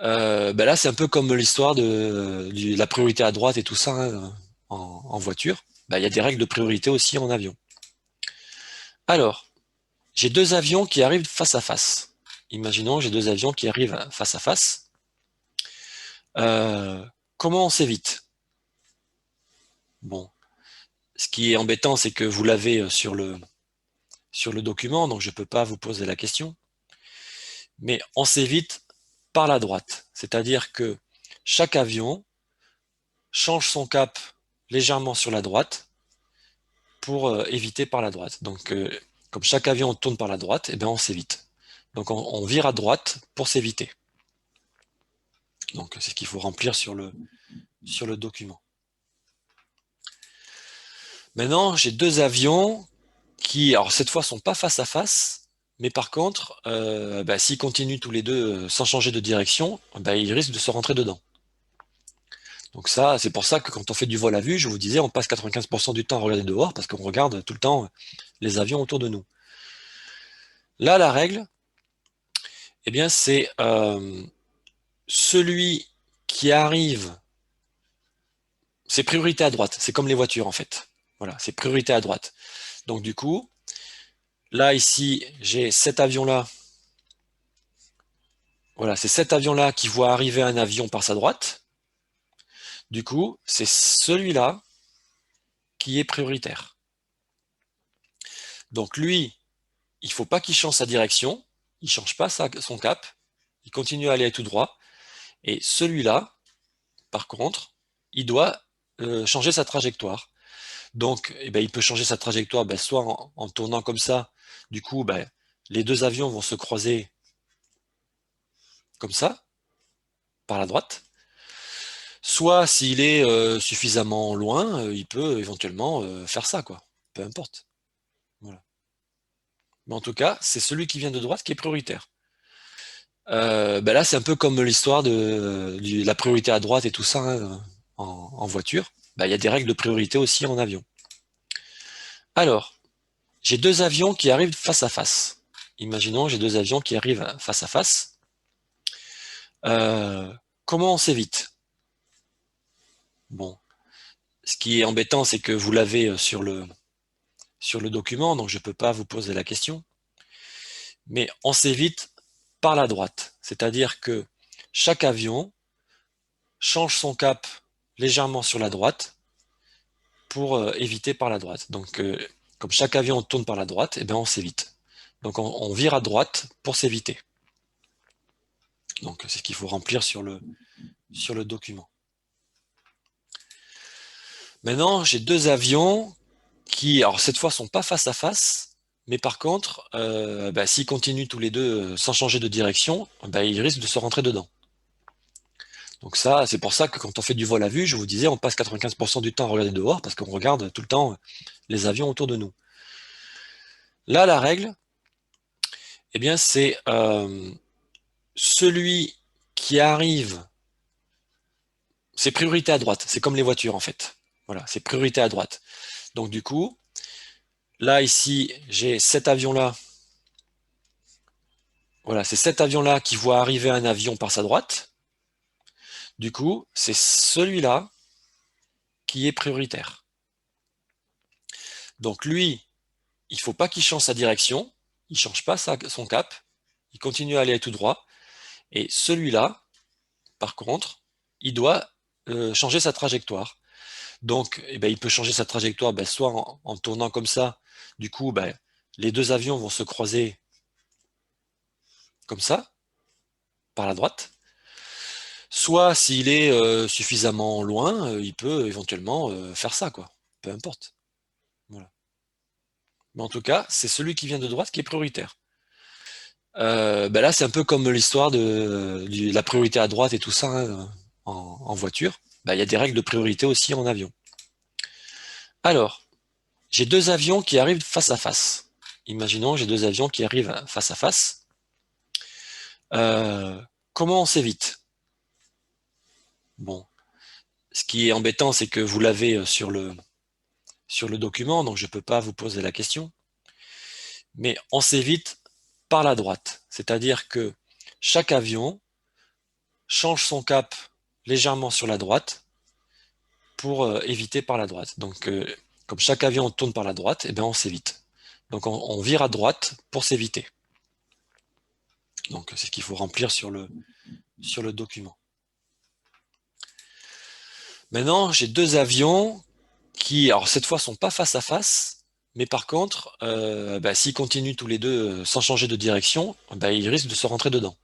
Là, c'est un peu comme l'histoire de la priorité à droite et tout ça, hein, en voiture. Il y a des règles de priorité aussi en avion. Alors, j'ai deux avions qui arrivent face à face. Imaginons, j'ai deux avions qui arrivent face à face. Euh, Comment on s'évite? Bon, ce qui est embêtant, c'est que vous l'avez sur le document, donc je ne peux pas vous poser la question. Mais on s'évite par la droite. C'est-à-dire que chaque avion change son cap légèrement sur la droite pour éviter par la droite. Donc, comme chaque avion tourne par la droite, eh bien, on s'évite. Donc, on vire à droite pour s'éviter. Donc, c'est ce qu'il faut remplir sur le document. Maintenant, j'ai deux avions qui, alors cette fois, sont pas face à face, mais par contre, s'ils continuent tous les deux sans changer de direction, ils risquent de se rentrer dedans. Donc ça, c'est pour ça que quand on fait du vol à vue, je vous disais, on passe 95% du temps à regarder dehors parce qu'on regarde tout le temps les avions autour de nous. Là, la règle, eh bien, c'est celui qui arrive, c'est priorité à droite. C'est comme les voitures en fait. Voilà, c'est priorité à droite. Donc du coup, là ici, j'ai cet avion-là. Voilà, c'est cet avion-là qui voit arriver un avion par sa droite. Du coup, c'est celui-là qui est prioritaire. Donc lui, il faut pas qu'il change sa direction, il change pas son cap, il continue à aller tout droit. Et celui-là, par contre, il doit changer sa trajectoire. Donc, il peut changer sa trajectoire soit en tournant comme ça. Du coup, les deux avions vont se croiser comme ça, par la droite. Soit s'il est suffisamment loin, il peut éventuellement faire ça, quoi. Peu importe. Voilà. Mais en tout cas, c'est celui qui vient de droite qui est prioritaire. Là, c'est un peu comme l'histoire de la priorité à droite et tout ça, hein, en voiture. Il y a des règles de priorité aussi en avion. Alors, j'ai deux avions qui arrivent face à face. Imaginons, j'ai deux avions qui arrivent face à face. Euh, Comment on s'évite? Bon, ce qui est embêtant, c'est que vous l'avez sur le document, donc je ne peux pas vous poser la question. Mais on s'évite par la droite. C'est-à-dire que chaque avion change son cap légèrement sur la droite pour éviter par la droite. Donc, comme chaque avion tourne par la droite, eh bien, on s'évite. Donc, on vire à droite pour s'éviter. Donc, c'est ce qu'il faut remplir sur le document. Maintenant, j'ai deux avions qui, alors cette fois, sont pas face à face, mais par contre, s'ils continuent tous les deux sans changer de direction, ils risquent de se rentrer dedans. Donc ça, c'est pour ça que quand on fait du vol à vue, je vous disais, on passe 95% du temps à regarder dehors parce qu'on regarde tout le temps les avions autour de nous. Là, la règle, eh bien, c'est celui qui arrive, c'est priorité à droite. C'est comme les voitures en fait. Voilà, c'est priorité à droite. Donc du coup, là ici, j'ai cet avion-là. Voilà, c'est cet avion-là qui voit arriver un avion par sa droite. Du coup, c'est celui-là qui est prioritaire. Donc lui, il faut pas qu'il change sa direction, il change pas son cap, il continue à aller tout droit. Et celui-là, par contre, il doit changer sa trajectoire. Donc, il peut changer sa trajectoire soit en tournant comme ça. Du coup, les deux avions vont se croiser comme ça, par la droite. Soit s'il est suffisamment loin, il peut éventuellement faire ça, quoi. Peu importe. Voilà. Mais en tout cas, c'est celui qui vient de droite qui est prioritaire. Là, c'est un peu comme l'histoire de la priorité à droite et tout ça, hein, en voiture. Il y a des règles de priorité aussi en avion. Alors, j'ai deux avions qui arrivent face à face. Imaginons, j'ai deux avions qui arrivent face à face. Euh, Comment on s'évite? Bon, ce qui est embêtant, c'est que vous l'avez sur le document, donc je ne peux pas vous poser la question. Mais on s'évite par la droite. C'est-à-dire que chaque avion change son cap légèrement sur la droite pour éviter par la droite. Donc, comme chaque avion tourne par la droite, eh bien, on s'évite. Donc, on vire à droite pour s'éviter. Donc, c'est ce qu'il faut remplir sur le document. Maintenant, j'ai deux avions qui, alors cette fois, sont pas face à face, mais par contre, s'ils continuent tous les deux sans changer de direction, ils risquent de se rentrer dedans.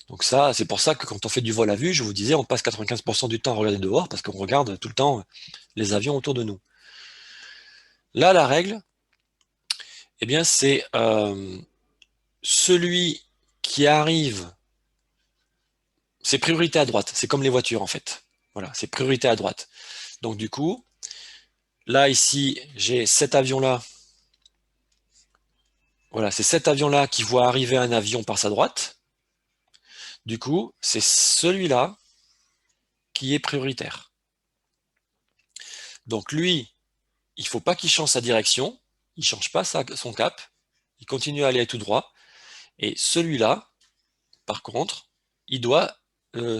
Donc ça, c'est pour ça que quand on fait du vol à vue, je vous disais, on passe 95% du temps à regarder dehors, parce qu'on regarde tout le temps les avions autour de nous. Là, la règle, eh bien, c'est celui qui arrive, c'est priorité à droite, c'est comme les voitures en fait. Voilà, c'est priorité à droite. Donc du coup, là ici, j'ai cet avion-là. Voilà, c'est cet avion-là qui voit arriver un avion par sa droite. Du coup, c'est celui-là qui est prioritaire. Donc lui, il ne faut pas qu'il change sa direction, il ne change pas son cap, il continue à aller tout droit. Et celui-là, par contre, il doit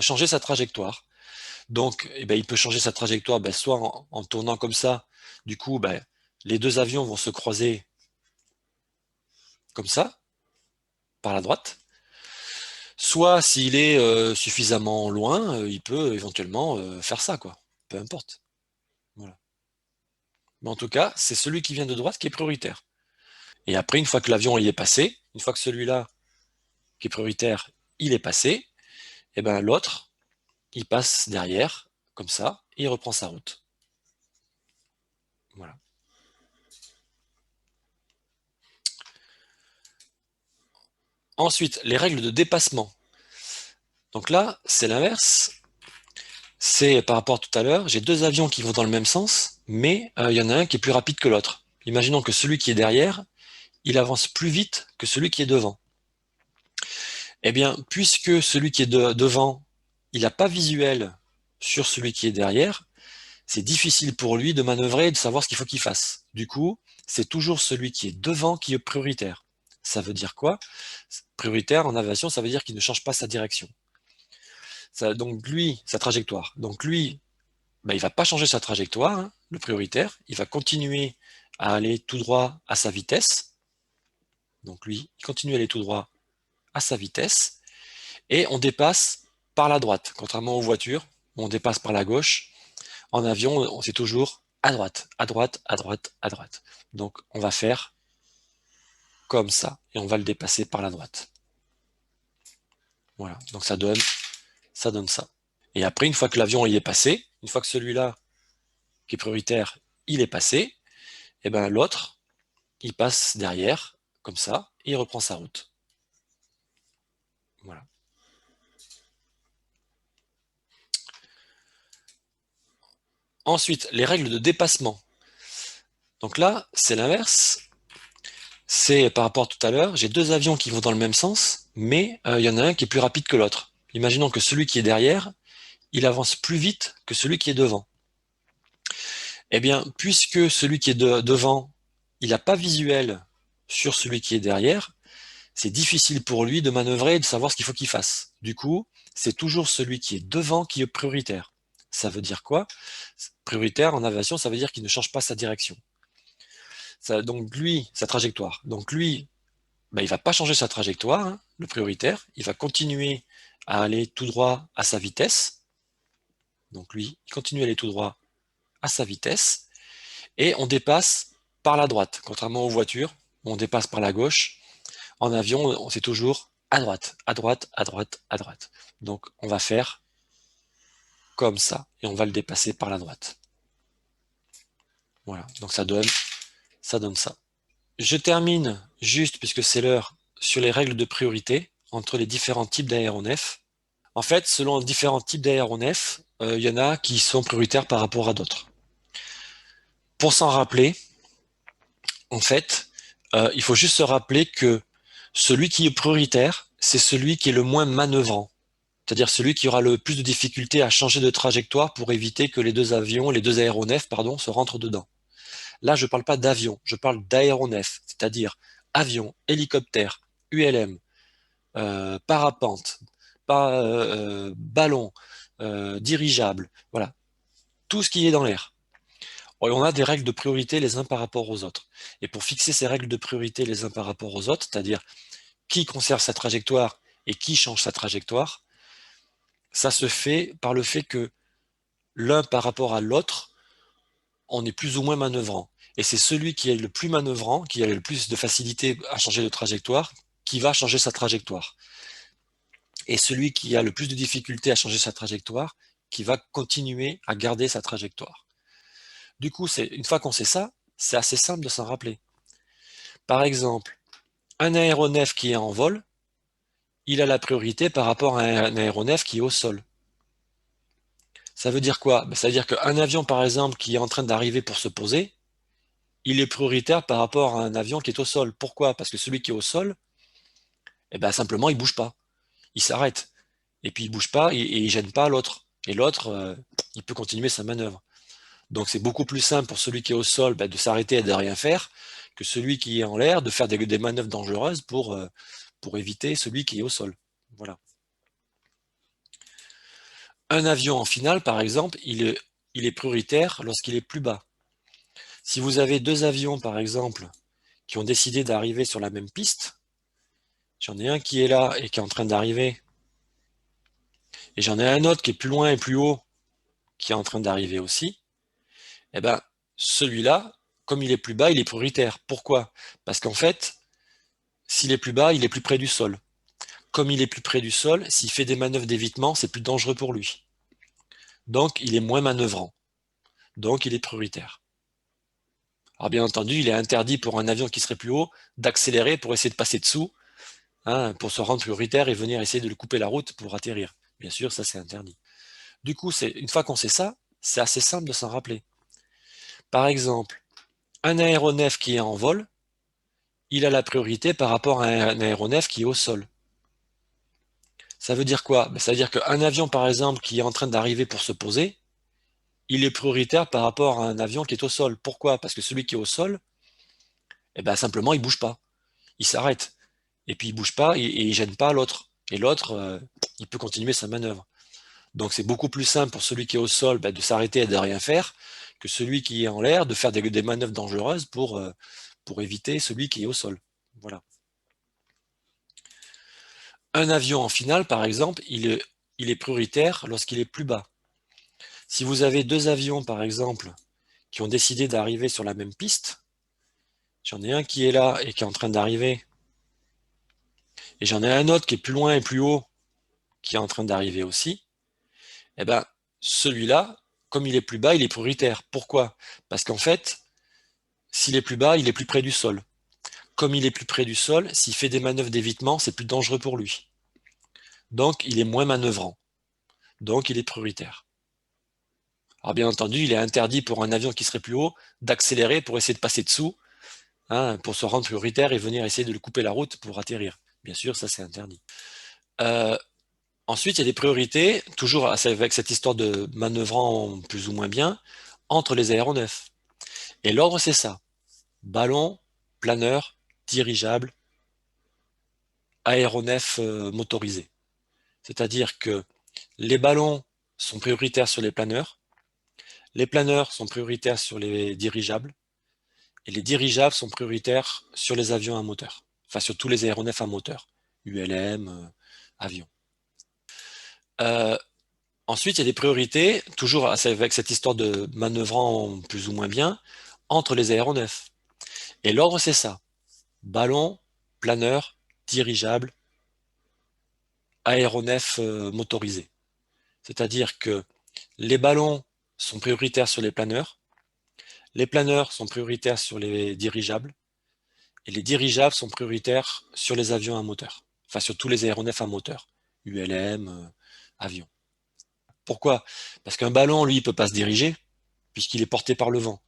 changer sa trajectoire. Donc, il peut changer sa trajectoire soit en tournant comme ça. Du coup, les deux avions vont se croiser comme ça, par la droite. Soit s'il est suffisamment loin, il peut éventuellement faire ça, quoi. Peu importe. Voilà. Mais en tout cas, c'est celui qui vient de droite qui est prioritaire. Et après, une fois que l'avion y est passé, une fois que celui-là qui est prioritaire, il est passé, et ben l'autre, il passe derrière, comme ça, et il reprend sa route. Voilà. Ensuite, les règles de dépassement. Donc là, c'est l'inverse. C'est par rapport à tout à l'heure, j'ai deux avions qui vont dans le même sens, mais il y en a un qui est plus rapide que l'autre. Imaginons que celui qui est derrière, il avance plus vite que celui qui est devant. Eh bien, puisque celui qui est devant, il n'a pas visuel sur celui qui est derrière, c'est difficile pour lui de manœuvrer et de savoir ce qu'il faut qu'il fasse. Du coup, c'est toujours celui qui est devant qui est prioritaire. Ça veut dire quoi? Prioritaire en aviation, ça veut dire qu'il ne change pas sa direction. Donc lui, sa trajectoire. Donc lui, il va pas changer sa trajectoire, hein, le prioritaire. Il va continuer à aller tout droit à sa vitesse. Donc lui, il continue à aller tout droit à sa vitesse. Et on dépasse par la droite. Contrairement aux voitures, on dépasse par la gauche. En avion, on sait toujours à droite, à droite, à droite, à droite. Donc on va faire comme ça. Et on va le dépasser par la droite. Voilà. Donc ça donne ça. Et après, une fois que l'avion y est passé, une fois que celui-là, qui est prioritaire, il est passé, et ben l'autre, il passe derrière, comme ça, et il reprend sa route. Voilà. Ensuite, les règles de dépassement. Donc là, c'est l'inverse. C'est par rapport à tout à l'heure, j'ai deux avions qui vont dans le même sens, mais il y en a un qui est plus rapide que l'autre. Imaginons que celui qui est derrière, il avance plus vite que celui qui est devant. Eh bien, puisque celui qui est devant, il n'a pas visuel sur celui qui est derrière, c'est difficile pour lui de manœuvrer et de savoir ce qu'il faut qu'il fasse. Du coup, c'est toujours celui qui est devant qui est prioritaire. Ça veut dire quoi? Prioritaire en aviation, ça veut dire qu'il ne change pas sa direction. Donc lui, sa trajectoire. Donc lui, il va pas changer sa trajectoire, hein, le prioritaire. Il va continuer à aller tout droit à sa vitesse. Donc lui, il continue à aller tout droit à sa vitesse. Et on dépasse par la droite. Contrairement aux voitures, on dépasse par la gauche. En avion, on sait toujours à droite, à droite, à droite, à droite. Donc on va faire comme ça. Et on va le dépasser par la droite. Voilà. Donc ça donne ça. Je termine juste, puisque c'est l'heure, sur les règles de priorité entre les différents types d'aéronefs. En fait, selon les différents types d'aéronefs, il y en a qui sont prioritaires par rapport à d'autres. Pour s'en rappeler, en fait, il faut juste se rappeler que celui qui est prioritaire, c'est celui qui est le moins manœuvrant. C'est-à-dire celui qui aura le plus de difficultés à changer de trajectoire pour éviter que les deux aéronefs, se rentrent dedans. Là, je ne parle pas d'avion, je parle d'aéronefs, c'est-à-dire avion, hélicoptère, ULM, parapente, ballon, dirigeable, voilà, tout ce qui est dans l'air. On a des règles de priorité les uns par rapport aux autres. Et pour fixer ces règles de priorité les uns par rapport aux autres, c'est-à-dire qui conserve sa trajectoire et qui change sa trajectoire, ça se fait par le fait que l'un par rapport à l'autre, on est plus ou moins manœuvrant. Et c'est celui qui est le plus manœuvrant, qui a le plus de facilité à changer de trajectoire, qui va changer sa trajectoire. Et celui qui a le plus de difficulté à changer sa trajectoire, qui va continuer à garder sa trajectoire. Du coup, une fois qu'on sait ça, c'est assez simple de s'en rappeler. Par exemple, un aéronef qui est en vol, il a la priorité par rapport à un aéronef qui est au sol. Ça veut dire quoi? Ça veut dire qu'un avion, par exemple, qui est en train d'arriver pour se poser, il est prioritaire par rapport à un avion qui est au sol. Pourquoi? Parce que celui qui est au sol, simplement, il bouge pas. Il s'arrête. Et puis, il bouge pas et il gêne pas l'autre. Et l'autre, il peut continuer sa manœuvre. Donc, c'est beaucoup plus simple pour celui qui est au sol de s'arrêter et de rien faire que celui qui est en l'air de faire des manœuvres dangereuses pour éviter celui qui est au sol. Voilà. Un avion en finale, par exemple, il est prioritaire lorsqu'il est plus bas. Si vous avez deux avions, par exemple, qui ont décidé d'arriver sur la même piste, j'en ai un qui est là et qui est en train d'arriver, et j'en ai un autre qui est plus loin et plus haut, qui est en train d'arriver aussi, eh ben, celui-là, comme il est plus bas, il est prioritaire. Pourquoi? Parce qu'en fait, s'il est plus bas, il est plus près du sol. Comme il est plus près du sol, s'il fait des manœuvres d'évitement, c'est plus dangereux pour lui. Donc, il est moins manœuvrant. Donc, il est prioritaire. Alors, bien entendu, il est interdit pour un avion qui serait plus haut d'accélérer pour essayer de passer dessous, hein, pour se rendre prioritaire et venir essayer de lui couper la route pour atterrir. Bien sûr, ça c'est interdit. Du coup, une fois qu'on sait ça, c'est assez simple de s'en rappeler. Par exemple, un aéronef qui est en vol, il a la priorité par rapport à un aéronef qui est au sol. Ça veut dire quoi? Ça veut dire qu'un avion, par exemple, qui est en train d'arriver pour se poser, il est prioritaire par rapport à un avion qui est au sol. Pourquoi? Parce que celui qui est au sol, simplement, il bouge pas. Il s'arrête. Et puis, il bouge pas et il gêne pas l'autre. Et l'autre, il peut continuer sa manœuvre. Donc, c'est beaucoup plus simple pour celui qui est au sol de s'arrêter et de rien faire que celui qui est en l'air de faire des manœuvres dangereuses pour éviter celui qui est au sol. Voilà. Un avion en finale, par exemple, il est prioritaire lorsqu'il est plus bas. Si vous avez deux avions, par exemple, qui ont décidé d'arriver sur la même piste, j'en ai un qui est là et qui est en train d'arriver, et j'en ai un autre qui est plus loin et plus haut, qui est en train d'arriver aussi, eh ben, celui-là, comme il est plus bas, il est prioritaire. Pourquoi? Parce qu'en fait, s'il est plus bas, il est plus près du sol. Comme il est plus près du sol, s'il fait des manœuvres d'évitement, c'est plus dangereux pour lui. Donc, il est moins manœuvrant. Donc, il est prioritaire. Alors, bien entendu, il est interdit pour un avion qui serait plus haut d'accélérer pour essayer de passer dessous, hein, pour se rendre prioritaire et venir essayer de lui couper la route pour atterrir. Bien sûr, ça c'est interdit. Euh, Ensuite, il y a des priorités, toujours avec cette histoire de manœuvrant plus ou moins bien, entre les aéronefs. Et l'ordre, c'est ça. Ballon, planeur, dirigeable, aéronef motorisé. C'est-à-dire que les ballons sont prioritaires sur les planeurs sont prioritaires sur les dirigeables, et les dirigeables sont prioritaires sur les avions à moteur. Enfin, sur tous les aéronefs à moteur. ULM, avion. Euh, Ensuite, il y a des priorités, toujours avec cette histoire de manœuvrant plus ou moins bien, entre les aéronefs. Et l'ordre, c'est ça. Ballon, planeur, dirigeable, aéronef motorisé. C'est-à-dire que les ballons sont prioritaires sur les planeurs sont prioritaires sur les dirigeables, et les dirigeables sont prioritaires sur les avions à moteur. Enfin, sur tous les aéronefs à moteur. ULM, avion. Pourquoi? Parce qu'un ballon, lui, il peut pas se diriger, puisqu'il est porté par le vent.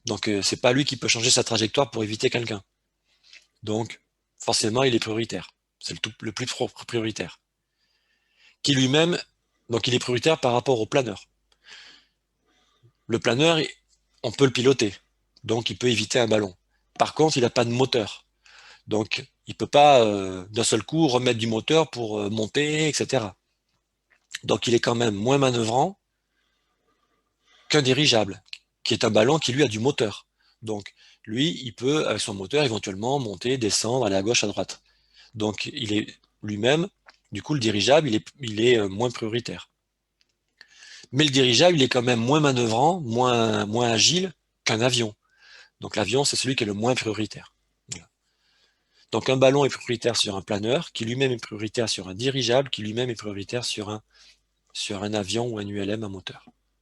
Donc, c'est pas lui qui peut changer sa trajectoire pour éviter quelqu'un. Donc, forcément, il est prioritaire. C'est le plus prioritaire. Qui lui-même, donc il est prioritaire par rapport au planeur. Le planeur, on peut le piloter. Donc, il peut éviter un ballon. Par contre, il n'a pas de moteur. Donc, il ne peut pas d'un seul coup remettre du moteur pour monter, etc. Donc, il est quand même moins manœuvrant qu'un dirigeable, qui est un ballon qui, lui, a du moteur. Donc, lui, il peut, avec son moteur, éventuellement monter, descendre, aller à gauche, à droite. Donc, il est lui-même, du coup, le dirigeable, il est moins prioritaire. Mais le dirigeable, il est quand même moins manœuvrant, moins agile qu'un avion. Donc, l'avion, c'est celui qui est le moins prioritaire. Voilà. Donc, un ballon est prioritaire sur un planeur, qui lui-même est prioritaire sur un dirigeable, qui lui-même est prioritaire sur un avion ou un ULM à moteur.